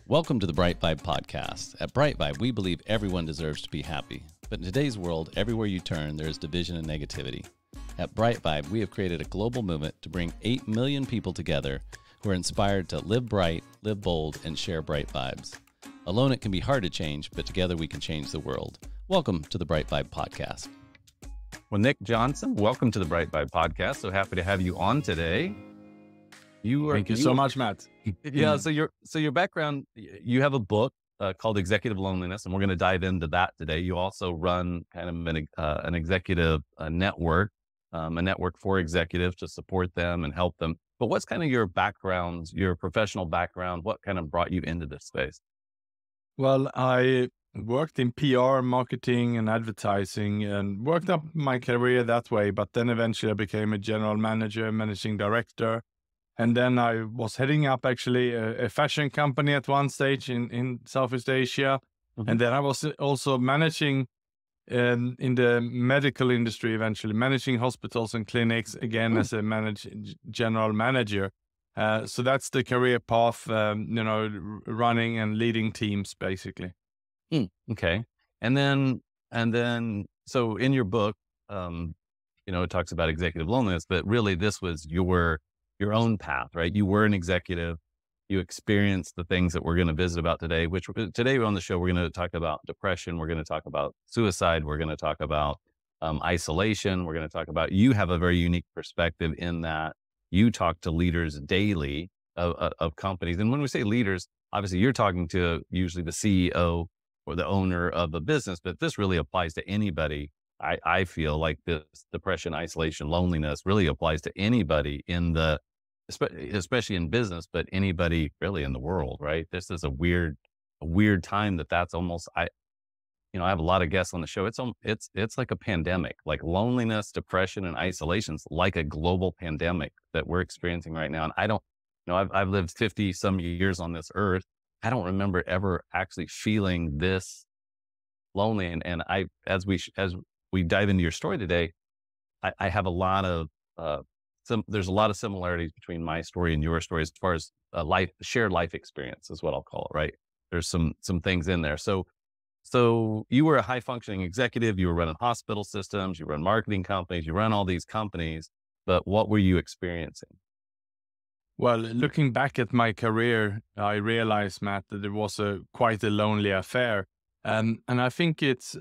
Welcome to the BriteVibe podcast. At BriteVibe, we believe everyone deserves to be happy. But in today's world, everywhere you turn, there is division and negativity. At BriteVibe, we have created a global movement to bring 8 million people together who are inspired to live bright, live bold, and share bright vibes. Alone, it can be hard to change, but together we can change the world. Welcome to the BriteVibe podcast. Well, Nick Jonsson, welcome to the BriteVibe podcast. So happy to have you on today. Thank you so much, Matt. Yeah. So your background, you have a book called Executive Loneliness, and we're going to dive into that today. You also run kind of an executive network, a network for executives to support them and help them. But what's kind of your background, your professional background? What kind of brought you into this space? Well, I worked in PR, marketing, and advertising, and worked up my career that way. But then eventually I became a general manager, managing director. And then I was heading up actually a fashion company at one stage in Southeast Asia. Mm-hmm. And then I was also managing in the medical industry, eventually managing hospitals and clinics again as a general manager. So that's the career path, running and leading teams basically. Okay. And then, so in your book, it talks about executive loneliness, but really this was your own path, right? You were an executive, you experienced the things that we're going to visit about today, which today on the show, we're going to talk about depression. We're going to talk about suicide. We're going to talk about isolation. We're going to talk about, you have a very unique perspective in that you talk to leaders daily of companies. And when we say leaders, obviously you're talking to usually the CEO or the owner of a business, but this really applies to anybody. I feel like this depression, isolation, loneliness really applies to anybody especially in business, but anybody really in the world, right? This is a weird time that's almost, I have a lot of guests on the show. It's like a pandemic, like loneliness, depression, and isolation's like a global pandemic that we're experiencing right now. And I've lived 50 some years on this earth. I don't remember ever actually feeling this lonely. And as we dive into your story today, I have a lot of, there's a lot of similarities between my story and your story as far as shared life experience is what I'll call it, right? There's some things in there. So you were a high functioning executive, you were running hospital systems, you run marketing companies, you run all these companies, but what were you experiencing? Well, looking back at my career, I realized, Matt, that it was quite a lonely affair. And I think it's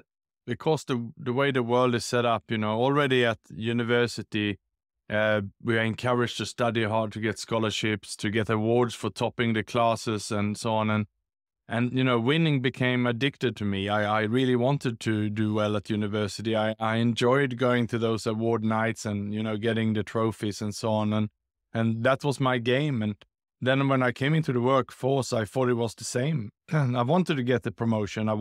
because the way the world is set up, already at university, we are encouraged to study hard, to get scholarships, to get awards for topping the classes and so on. And winning became addicted to me. I really wanted to do well at university. I enjoyed going to those award nights and, getting the trophies and so on. And that was my game. And then when I came into the workforce, I thought it was the same. I wanted to get the promotion. I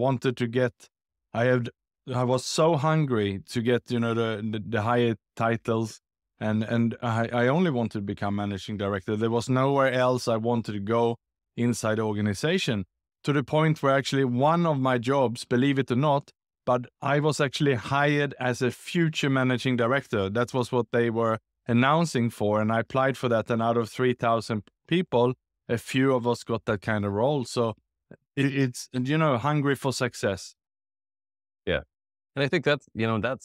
was so hungry to get, the higher titles. And I only wanted to become managing director. There was nowhere else I wanted to go inside the organization, to the point where actually one of my jobs, believe it or not, but I was actually hired as a future managing director. That was what they were announcing for. And I applied for that. And out of 3,000 people, a few of us got that kind of role. So it's hungry for success. Yeah. And I think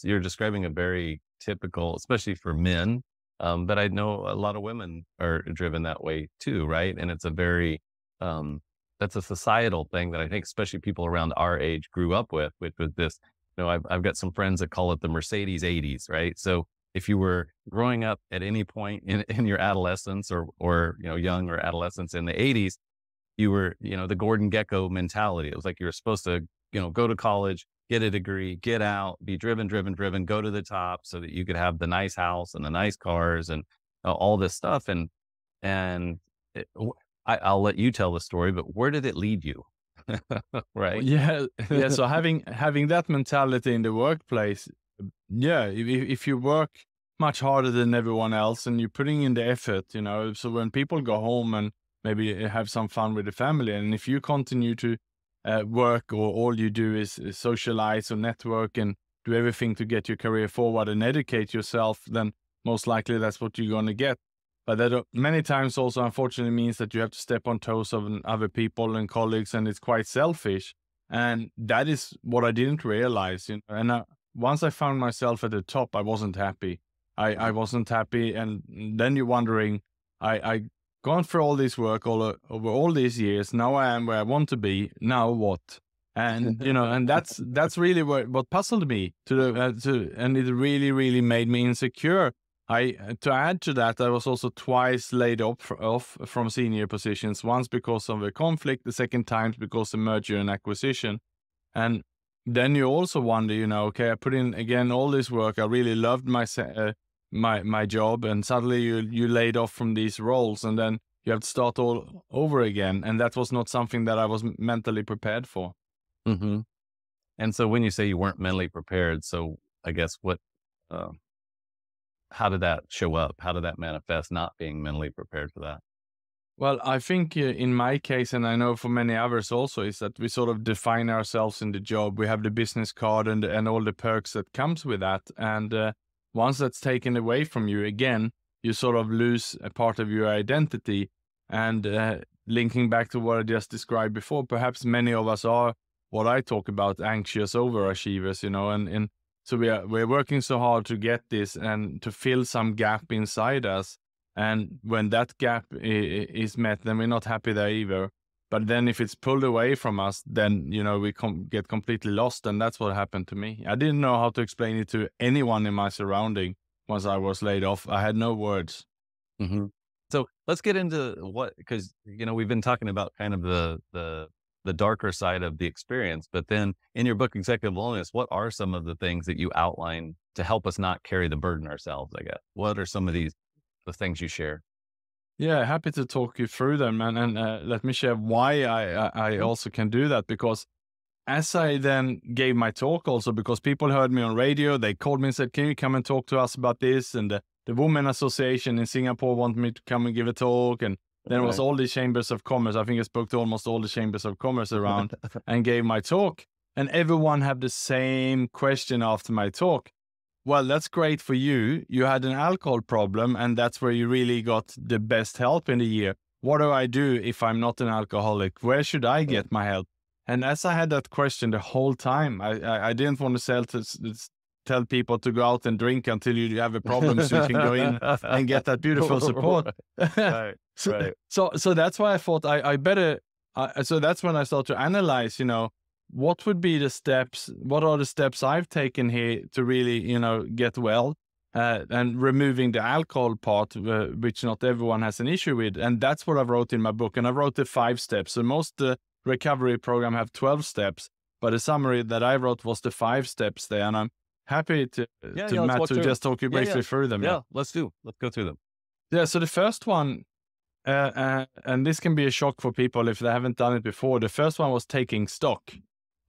you're describing a very typical, especially for men, but I know a lot of women are driven that way too, right? And it's a very, that's a societal thing that I think especially people around our age grew up with this, I've got some friends that call it the Mercedes 80s, right? So if you were growing up at any point in your adolescence or young or adolescence in the 80s, you were, the Gordon Gekko mentality. It was like you were supposed to, go to college, get a degree, get out, be driven, go to the top so that you could have the nice house and the nice cars and all this stuff. I'll let you tell the story, but where did it lead you? Right? Yeah. So having that mentality in the workplace, if you work much harder than everyone else and you're putting in the effort, so when people go home and maybe have some fun with the family, and if you continue to work, or all you do is socialize or network and do everything to get your career forward and educate yourself, then most likely that's what you're going to get. But that many times also unfortunately means that you have to step on toes of other people and colleagues, and it's quite selfish. And that is what I didn't realize. And once I found myself at the top, I wasn't happy. I wasn't happy. And then you're wondering, I gone through all this work over all these years. Now I am where I want to be. Now what? And and that's really what puzzled me and it really made me insecure. To add to that, I was also twice laid off from senior positions. Once because of a conflict, the second time because of merger and acquisition. And then you also wonder, okay, I put in again all this work. I really loved my job, and suddenly you laid off from these roles, and then you have to start all over again. And that was not something that I was mentally prepared for. Mm-hmm. And so when you say you weren't mentally prepared, so I guess how did that show up? How did that manifest, not being mentally prepared for that? Well, I think in my case, and I know for many others also, is that we sort of define ourselves in the job. We have the business card and all the perks that comes with that. And once that's taken away from you, again, you sort of lose a part of your identity. And linking back to what I just described before, perhaps many of us are what I talk about, anxious overachievers, and so we're working so hard to get this and to fill some gap inside us. And when that gap is met, then we're not happy there either. But then if it's pulled away from us, then, we get completely lost. And that's what happened to me. I didn't know how to explain it to anyone in my surrounding once I was laid off. I had no words. Mm-hmm. So let's get into because, we've been talking about kind of the darker side of the experience, but then in your book, Executive Loneliness, what are some of the things that you outline to help us not carry the burden ourselves, I guess? What are some of the things you share? Yeah, happy to talk you through them. And let me share why I also can do that, because as I then gave my talk also, because people heard me on radio, they called me and said, can you come and talk to us about this? And the Women Association in Singapore wanted me to come and give a talk. And then it was all the chambers of commerce. I think I spoke to almost all the chambers of commerce around and gave my talk. And everyone had the same question after my talk. Well, that's great for you. You had an alcohol problem, and that's where you really got the best help in the year. What do I do if I'm not an alcoholic? Where should I get my help? And as I had that question the whole time, I didn't want to tell people to go out and drink until you have a problem, so you can go in and get that beautiful support. Right. So that's why I thought I better. So that's when I started to analyze, what would be the steps? What are the steps I've taken here to really, get well, and removing the alcohol part, which not everyone has an issue with. And that's what I wrote in my book. And I wrote the 5 steps. So most recovery program have 12 steps, but the summary that I wrote was the 5 steps there. And I'm happy to Matt to just talk you briefly through them. Yeah, let's go through them. Yeah. So the first one, and this can be a shock for people if they haven't done it before. The first one was taking stock.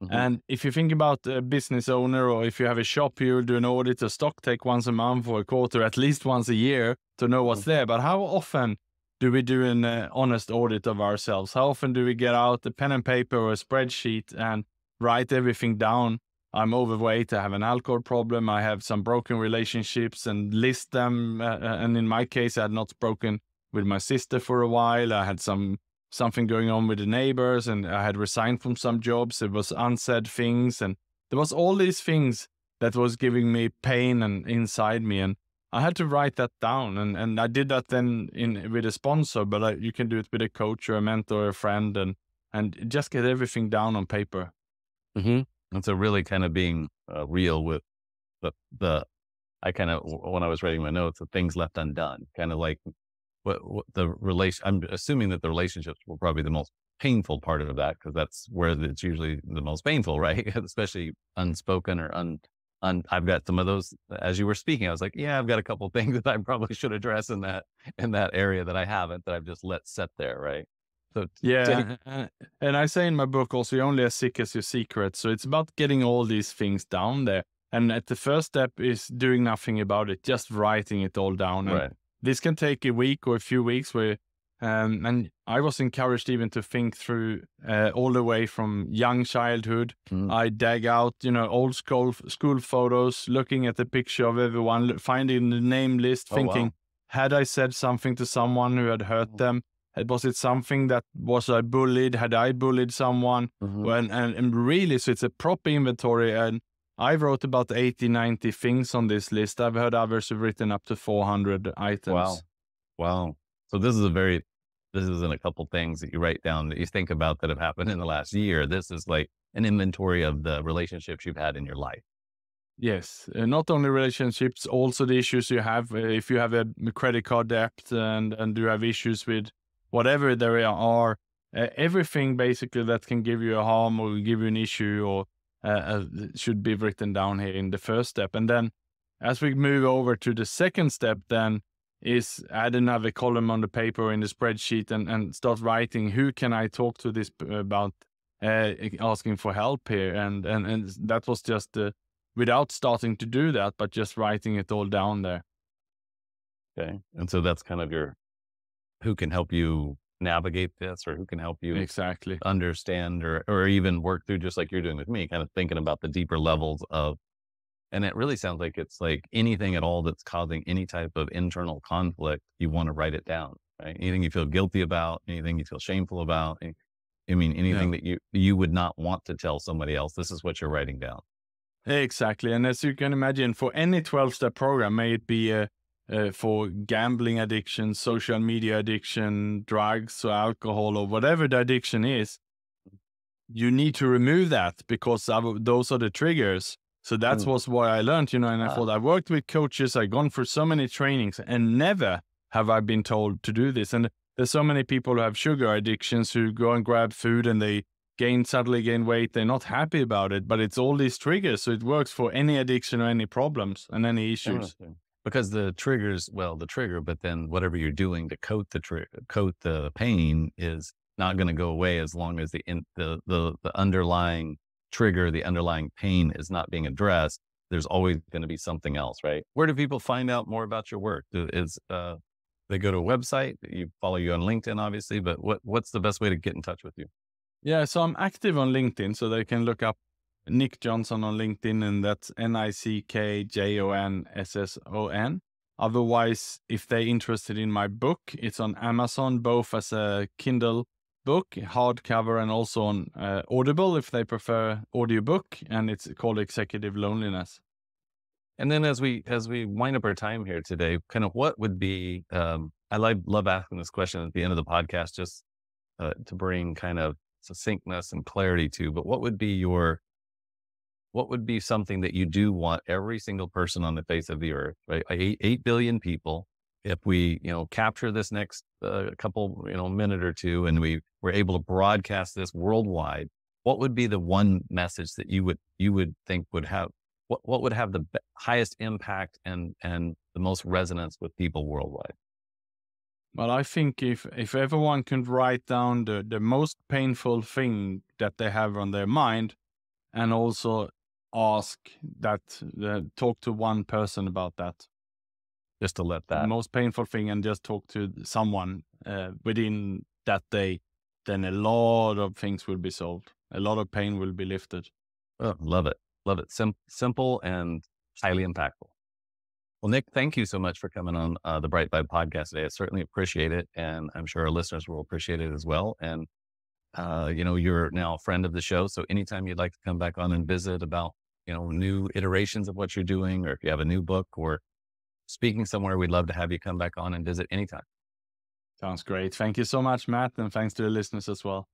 Mm-hmm. And if you think about a business owner, or if you have a shop, you'll do an audit, a stock take once a month or a quarter, at least once a year to know what's there. But how often do we do an honest audit of ourselves? How often do we get out a pen and paper or a spreadsheet and write everything down? I'm overweight, I have an alcohol problem, I have some broken relationships, and list them. And in my case, I had not spoken with my sister for a while. I had something going on with the neighbors, and I had resigned from some jobs. It was unsaid things, and there was all these things that was giving me pain and inside me, and I had to write that down. And I did that then with a sponsor, but you can do it with a coach or a mentor or a friend, and just get everything down on paper. Mm-hmm. And so really kind of being real with I kind of, when I was writing my notes, the things left undone, kind of like what the relation. I'm assuming that the relationships were probably the most painful part of that, because that's where it's usually the most painful, right? Especially unspoken or I've got some of those as you were speaking. I was like, yeah, I've got a couple of things that I probably should address in that area that I haven't, that I've just let set there, right? So yeah, and I say in my book also, you're only as sick as your secrets. So it's about getting all these things down there. And the first step is doing nothing about it, just writing it all down. And right. This can take a week or a few weeks and I was encouraged even to think through all the way from young childhood. I dug out, old school photos, looking at the picture of everyone, finding the name list, thinking, Had I said something to someone who had hurt them? Was it something that was I bullied? Had I bullied someone? And really, so it's a proper inventory. And I wrote about 80, 90 things on this list. I've heard others have written up to 400 items. Wow. So this isn't a couple things that you write down that you think about that have happened in the last year. This is like an inventory of the relationships you've had in your life. Yes, not only relationships, also the issues you have. If you have a credit card debt and you have issues with whatever there are, everything basically that can give you a harm or give you an issue or should be written down here in the first step. And then as we move over to the second step, then is add another column on the paper or in the spreadsheet and start writing, who can I talk to this about, asking for help here. And that was just without starting to do that, but just writing it all down there. Okay. And so that's kind of who can help you navigate this, or who can help you exactly understand or even work through, just like you're doing with me, kind of thinking about the deeper levels of, and it really sounds like it's like anything at all that's causing any type of internal conflict, you want to write it down, right? Anything you feel guilty about, anything you feel shameful about, anything that you would not want to tell somebody else, this is what you're writing down. Exactly. And as you can imagine, for any 12-step program, may it be for gambling addiction, social media addiction, drugs or alcohol or whatever the addiction is, you need to remove that because those are the triggers. So that was what I learned, and I thought I worked with coaches, I've gone through so many trainings and never have I been told to do this. And there's so many people who have sugar addictions who go and grab food and they suddenly gain weight. They're not happy about it, but it's all these triggers. So it works for any addiction or any problems and any issues. Because the triggers, the trigger, but then whatever you're doing to coat the pain is not going to go away as long as the underlying trigger, the underlying pain is not being addressed. There's always going to be something else, right? Where do people find out more about your work? They go to a website, you follow you on LinkedIn, obviously, but what's the best way to get in touch with you? Yeah, so I'm active on LinkedIn, so they can look up Nick Jonsson on LinkedIn, and that's NickJonsson. Otherwise, if they're interested in my book, it's on Amazon, both as a Kindle book, hardcover, and also on Audible if they prefer audiobook, and it's called Executive Loneliness. And then as we wind up our time here today, kind of what would be, I love asking this question at the end of the podcast, just to bring kind of succinctness and clarity to, but what would be something that you do want every single person on the face of the earth, right? 8 billion people. If we, capture this next couple, minute or two, and we were able to broadcast this worldwide, what would be the one message that you would think would have, what would have the highest impact and the most resonance with people worldwide? Well, I think if everyone can write down the most painful thing that they have on their mind, and also ask that, talk to one person about that. Just to let that. The most painful thing, and just talk to someone within that day, then a lot of things will be solved. A lot of pain will be lifted. Oh, love it. Love it. Simple and highly impactful. Well, Nick, thank you so much for coming on the BriteVibe podcast today. I certainly appreciate it. And I'm sure our listeners will appreciate it as well. And, you're now a friend of the show. So anytime you'd like to come back on and visit about, new iterations of what you're doing, or if you have a new book or speaking somewhere, we'd love to have you come back on and visit anytime. Sounds great. Thank you so much, Matt. And thanks to the listeners as well.